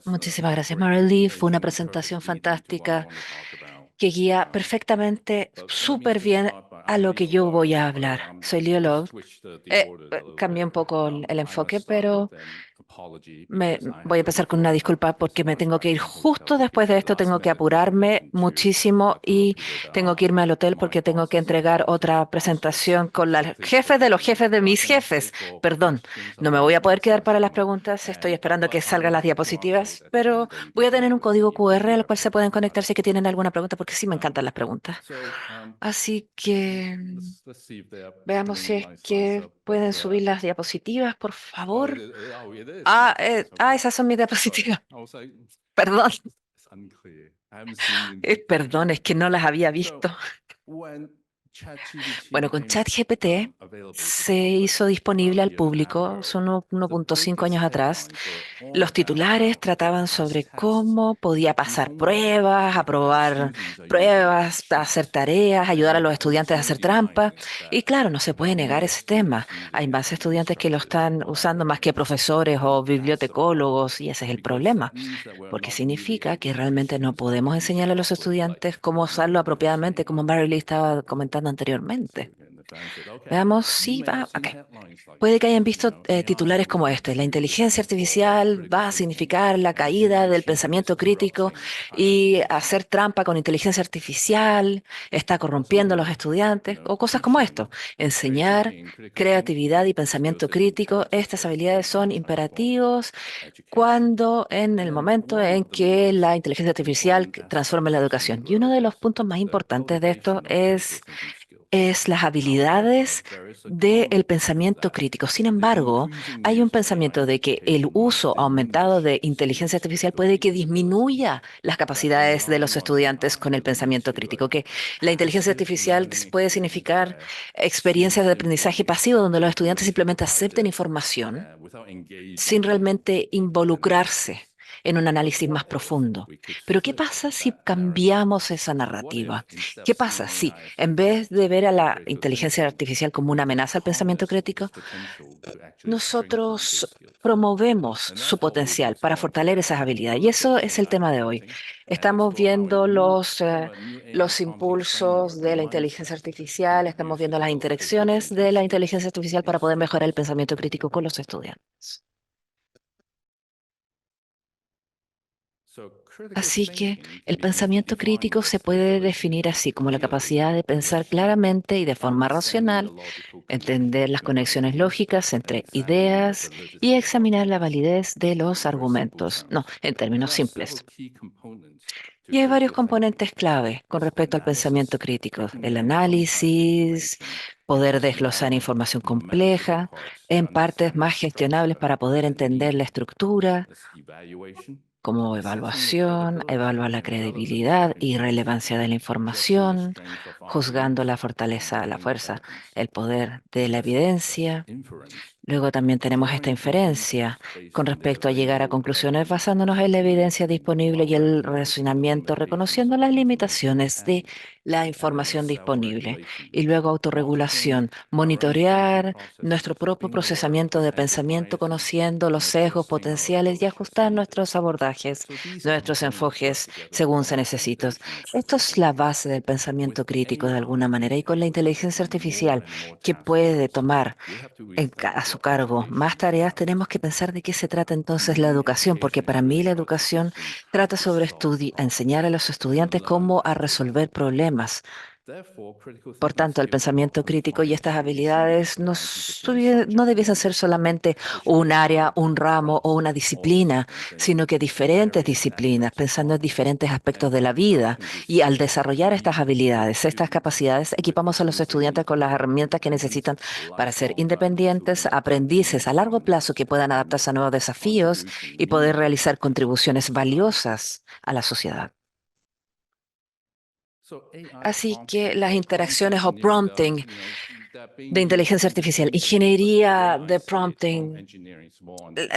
Muchísimas gracias, Mary Lee. Fue una presentación fantástica que guía perfectamente, súper bien a lo que yo voy a hablar. Soy Leo Love. Cambié un poco el enfoque, pero voy a empezar con una disculpa porque me tengo que ir justo después de esto. Tengo que apurarme muchísimo y tengo que irme al hotel porque tengo que entregar otra presentación con la jefe de los jefes de mis jefes. Perdón, no me voy a poder quedar para las preguntas. Estoy esperando que salgan las diapositivas, pero voy a tener un código QR al cual se pueden conectar si que tienen alguna pregunta porque sí me encantan las preguntas. Así que veamos si es que pueden subir las diapositivas, por favor. Esas son mis diapositivas. Perdón, perdón, es que no las había visto. Bueno, con ChatGPT se hizo disponible al público, son 1.5 años atrás. Los titulares trataban sobre cómo podía pasar pruebas, aprobar pruebas, hacer tareas, ayudar a los estudiantes a hacer trampa. Y claro, no se puede negar ese tema. Hay más estudiantes que lo están usando más que profesores o bibliotecólogos y ese es el problema, porque significa que realmente no podemos enseñarle a los estudiantes cómo usarlo apropiadamente, como Mary Lee estaba comentando anteriormente. Veamos si va. Ok. Puede que hayan visto titulares como este. La inteligencia artificial va a significar la caída del pensamiento crítico y hacer trampa con inteligencia artificial está corrompiendo a los estudiantes o cosas como esto. Enseñar creatividad y pensamiento crítico, estas habilidades son imperativos cuando en el momento en que la inteligencia artificial transforme la educación. Y uno de los puntos más importantes de esto es las habilidades del pensamiento crítico. Sin embargo, hay un pensamiento de que el uso aumentado de inteligencia artificial puede que disminuya las capacidades de los estudiantes con el pensamiento crítico, que la inteligencia artificial puede significar experiencias de aprendizaje pasivo donde los estudiantes simplemente acepten información sin realmente involucrarse en un análisis más profundo. Pero ¿qué pasa si cambiamos esa narrativa? ¿Qué pasa si en vez de ver a la inteligencia artificial como una amenaza al pensamiento crítico, nosotros promovemos su potencial para fortalecer esas habilidades? Y eso es el tema de hoy. Estamos viendo los impulsos de la inteligencia artificial, estamos viendo las interacciones de la inteligencia artificial para poder mejorar el pensamiento crítico con los estudiantes. Así que el pensamiento crítico se puede definir así como la capacidad de pensar claramente y de forma racional, entender las conexiones lógicas entre ideas y examinar la validez de los argumentos. No, en términos simples. Y hay varios componentes clave con respecto al pensamiento crítico. El análisis, poder desglosar información compleja en partes más gestionables para poder entender la estructura como evaluación, evaluar la credibilidad y relevancia de la información, juzgando la fortaleza, la fuerza, el poder de la evidencia. Luego también tenemos esta inferencia con respecto a llegar a conclusiones basándonos en la evidencia disponible y el razonamiento, reconociendo las limitaciones de la información disponible. Y luego autorregulación, monitorear nuestro propio procesamiento de pensamiento, conociendo los sesgos potenciales y ajustar nuestros abordajes, nuestros enfoques según se necesite. Esto es la base del pensamiento crítico de alguna manera y con la inteligencia artificial que puede tomar a su cargo más tareas, tenemos que pensar de qué se trata entonces la educación, porque para mí la educación trata sobre enseñar a los estudiantes cómo a resolver problemas. Por tanto, el pensamiento crítico y estas habilidades no debiesen ser solamente un área, un ramo o una disciplina, sino que diferentes disciplinas, pensando en diferentes aspectos de la vida. Y al desarrollar estas habilidades, estas capacidades, equipamos a los estudiantes con las herramientas que necesitan para ser independientes, aprendices a largo plazo que puedan adaptarse a nuevos desafíos y poder realizar contribuciones valiosas a la sociedad. Así que las interacciones o prompting de inteligencia artificial, ingeniería de prompting.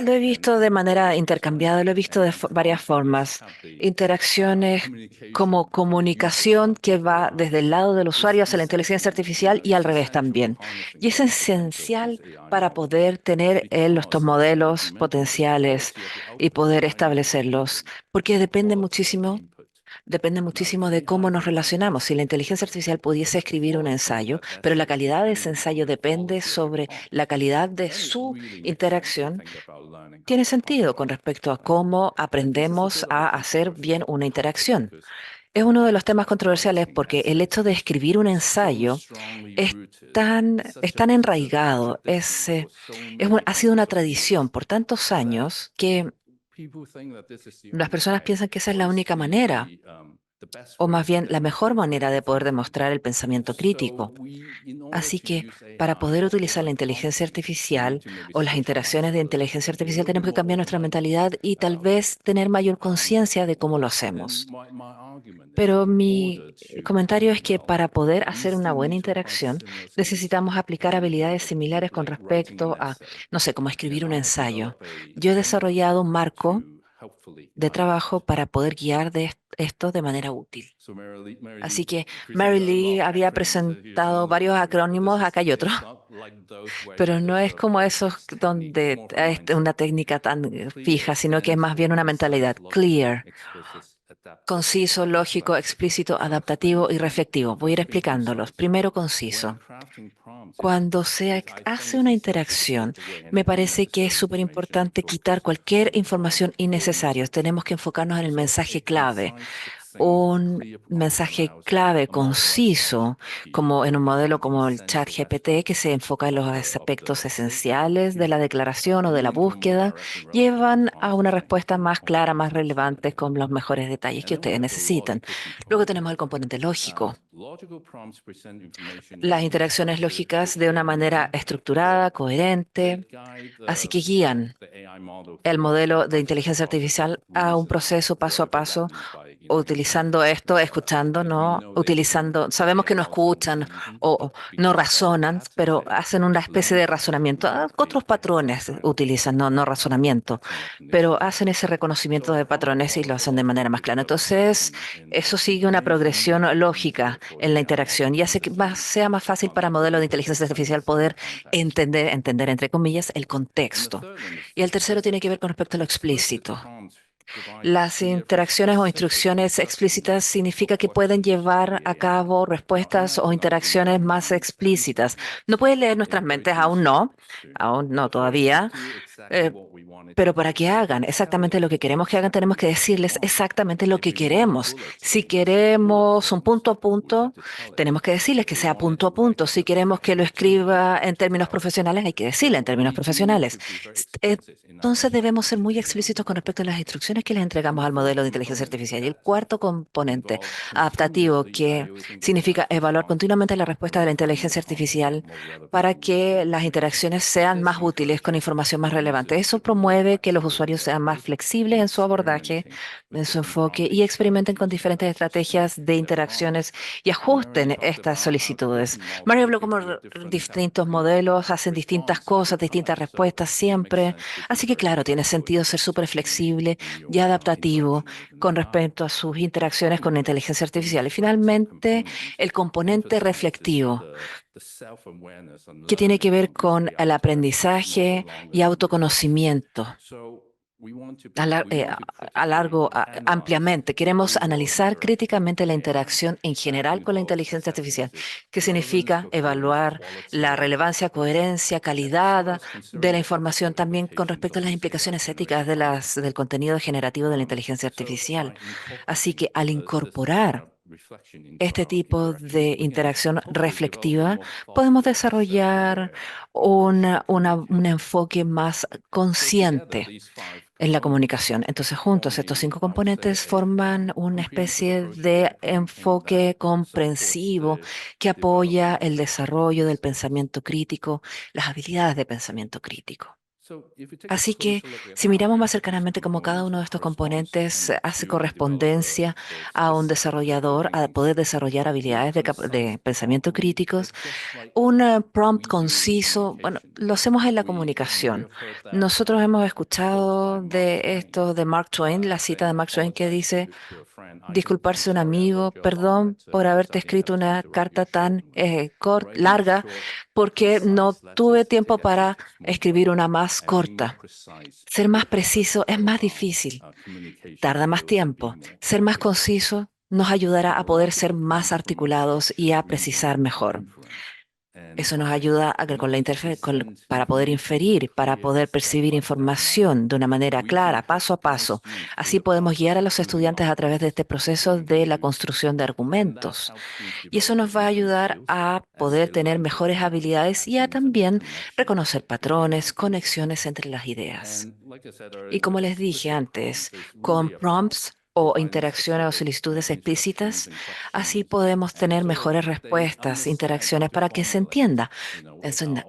Lo he visto de manera intercambiada, lo he visto de varias formas. Interacciones como comunicación que va desde el lado del usuario hacia la inteligencia artificial y al revés también. Y es esencial para poder tener estos modelos potenciales y poder establecerlos, porque depende muchísimo de cómo nos relacionamos. Si la inteligencia artificial pudiese escribir un ensayo, pero la calidad de ese ensayo depende sobre la calidad de su interacción, tiene sentido con respecto a cómo aprendemos a hacer bien una interacción. Es uno de los temas controversiales porque el hecho de escribir un ensayo es tan enraigado, ha sido una tradición por tantos años que las personas piensan que esa es la única manera, o más bien la mejor manera de poder demostrar el pensamiento crítico. Así que para poder utilizar la inteligencia artificial o las interacciones de inteligencia artificial tenemos que cambiar nuestra mentalidad y tal vez tener mayor conciencia de cómo lo hacemos. Pero mi comentario es que para poder hacer una buena interacción necesitamos aplicar habilidades similares con respecto a, no sé, cómo escribir un ensayo. Yo he desarrollado un marco de trabajo para poder guiar esto de manera útil. Así que Mary Lee había presentado varios acrónimos, acá hay otro, pero no es como esos donde es una técnica tan fija, sino que es más bien una mentalidad clear, conciso, lógico, explícito, adaptativo y reflectivo. Voy a ir explicándolos. Primero, conciso. Cuando hace una interacción, me parece que es súper importante quitar cualquier información innecesaria. Tenemos que enfocarnos en el mensaje clave, un mensaje clave, conciso, como en un modelo como el chat GPT, que se enfoca en los aspectos esenciales de la declaración o de la búsqueda, llevan a una respuesta más clara, más relevante, con los mejores detalles que ustedes necesitan. Luego tenemos el componente lógico. Las interacciones lógicas de una manera estructurada, coherente, así que guían el modelo de inteligencia artificial a un proceso paso a paso utilizando esto, escuchando, ¿no? Utilizando, sabemos que no escuchan o no razonan, pero hacen una especie de razonamiento. Otros patrones utilizan, no razonamiento, pero hacen ese reconocimiento de patrones y lo hacen de manera más clara. Entonces, eso sigue una progresión lógica en la interacción y hace que sea más fácil para modelos de inteligencia artificial poder entender entre comillas, el contexto. Y el tercero tiene que ver con respecto a lo explícito. Las interacciones o instrucciones explícitas significa que pueden llevar a cabo respuestas o interacciones más explícitas. No pueden leer nuestras mentes, aún no todavía, eh, pero para que hagan exactamente lo que queremos que hagan, tenemos que decirles exactamente lo que queremos. Si queremos un punto a punto, tenemos que decirles que sea punto a punto. Si queremos que lo escriba en términos profesionales, hay que decirle en términos profesionales. Entonces debemos ser muy explícitos con respecto a las instrucciones que les entregamos al modelo de inteligencia artificial. Y el cuarto componente, adaptativo, que significa evaluar continuamente la respuesta de la inteligencia artificial para que las interacciones sean más útiles con información más relevante. Eso promueve que los usuarios sean más flexibles en su abordaje, en su enfoque y experimenten con diferentes estrategias de interacciones y ajusten estas solicitudes. Mario habló como distintos modelos hacen distintas cosas, distintas respuestas siempre. Así que claro, tiene sentido ser súper flexible y adaptativo con respecto a sus interacciones con la inteligencia artificial. Y finalmente, el componente reflectivo, que tiene que ver con el aprendizaje y autoconocimiento ampliamente. Queremos analizar críticamente la interacción en general con la inteligencia artificial, que significa evaluar la relevancia, coherencia, calidad de la información, también con respecto a las implicaciones éticas del contenido generativo de la inteligencia artificial. Así que al incorporar este tipo de interacción reflectiva, podemos desarrollar un enfoque más consciente en la comunicación. Entonces, juntos, estos cinco componentes forman una especie de enfoque comprensivo que apoya el desarrollo del pensamiento crítico, las habilidades de pensamiento crítico. Así que si miramos más cercanamente cómo cada uno de estos componentes hace correspondencia a un desarrollador, a poder desarrollar habilidades de pensamiento críticos, un prompt conciso, bueno, lo hacemos en la comunicación. Nosotros hemos escuchado de esto de Mark Twain, la cita de Mark Twain que dice, disculparse un amigo, perdón por haberte escrito una carta tan larga, porque no tuve tiempo para escribir una más corta. Ser más preciso es más difícil, tarda más tiempo. Ser más conciso nos ayudará a poder ser más articulados y a precisar mejor. Eso nos ayuda a que con para poder inferir, para poder percibir información de una manera clara, paso a paso. Así podemos guiar a los estudiantes a través de este proceso de la construcción de argumentos. Y eso nos va a ayudar a poder tener mejores habilidades y a también reconocer patrones, conexiones entre las ideas. Y como les dije antes, con prompts o interacciones o solicitudes explícitas, así podemos tener mejores respuestas, interacciones para que se entienda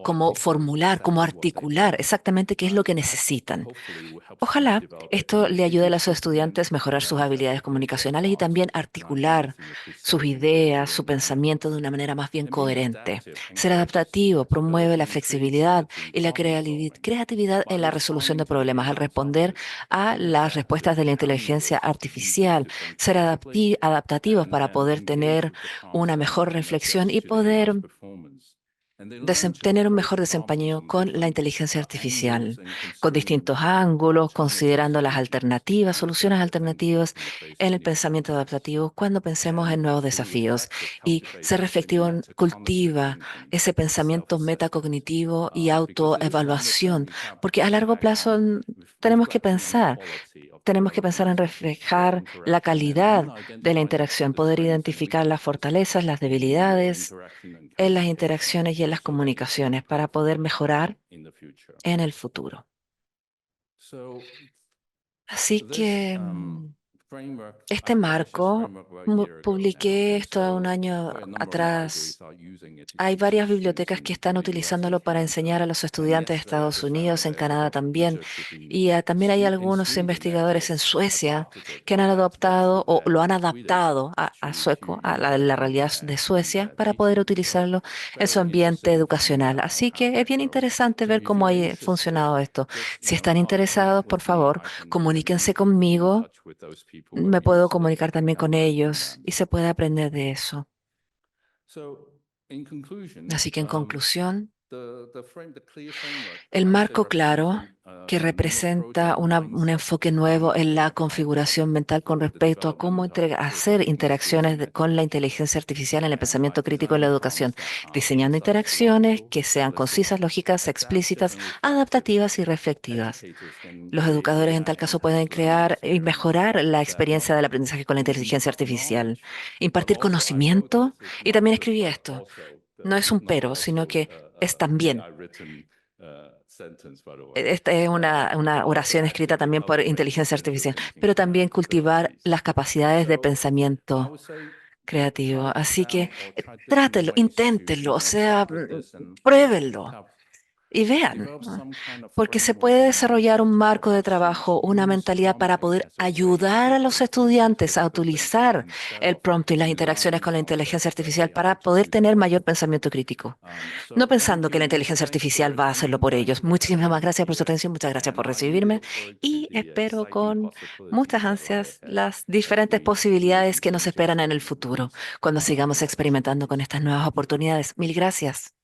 cómo formular, cómo articular exactamente qué es lo que necesitan. Ojalá esto le ayude a los estudiantes a mejorar sus habilidades comunicacionales y también articular sus ideas, su pensamiento de una manera más bien coherente. Ser adaptativo promueve la flexibilidad y la creatividad en la resolución de problemas al responder a las respuestas de la inteligencia artificial. Ser adaptativos para poder tener una mejor reflexión y poder tener un mejor desempeño con la inteligencia artificial, con distintos ángulos, considerando las alternativas, soluciones alternativas en el pensamiento adaptativo cuando pensemos en nuevos desafíos. Y ser reflexivo cultiva ese pensamiento metacognitivo y autoevaluación, porque a largo plazo tenemos que pensar en reflejar la calidad de la interacción, poder identificar las fortalezas, las debilidades en las interacciones y en las comunicaciones para poder mejorar en el futuro. Así que este marco, publiqué esto un año atrás. Hay varias bibliotecas que están utilizándolo para enseñar a los estudiantes de Estados Unidos, en Canadá también, y también hay algunos investigadores en Suecia que han adoptado o lo han adaptado a sueco, a la realidad de Suecia, para poder utilizarlo en su ambiente educacional. Así que es bien interesante ver cómo ha funcionado esto. Si están interesados, por favor, comuníquense conmigo. Me puedo comunicar también con ellos y se puede aprender de eso. Así que en conclusión, el marco claro que representa un enfoque nuevo en la configuración mental con respecto a cómo hacer interacciones con la inteligencia artificial en el pensamiento crítico en la educación, diseñando interacciones que sean concisas, lógicas, explícitas, adaptativas y reflectivas. Los educadores en tal caso pueden crear y mejorar la experiencia del aprendizaje con la inteligencia artificial, impartir conocimiento y también escribí esto. No es un pero, sino que es también. Esta es una oración escrita también por inteligencia artificial, pero también cultivar las capacidades de pensamiento creativo. Así que trátenlo, inténtenlo, o sea, pruébenlo y vean, ¿no? Porque se puede desarrollar un marco de trabajo, una mentalidad para poder ayudar a los estudiantes a utilizar el prompt y las interacciones con la inteligencia artificial para poder tener mayor pensamiento crítico. No pensando que la inteligencia artificial va a hacerlo por ellos. Muchísimas gracias por su atención, muchas gracias por recibirme y espero con muchas ansias las diferentes posibilidades que nos esperan en el futuro cuando sigamos experimentando con estas nuevas oportunidades. Mil gracias.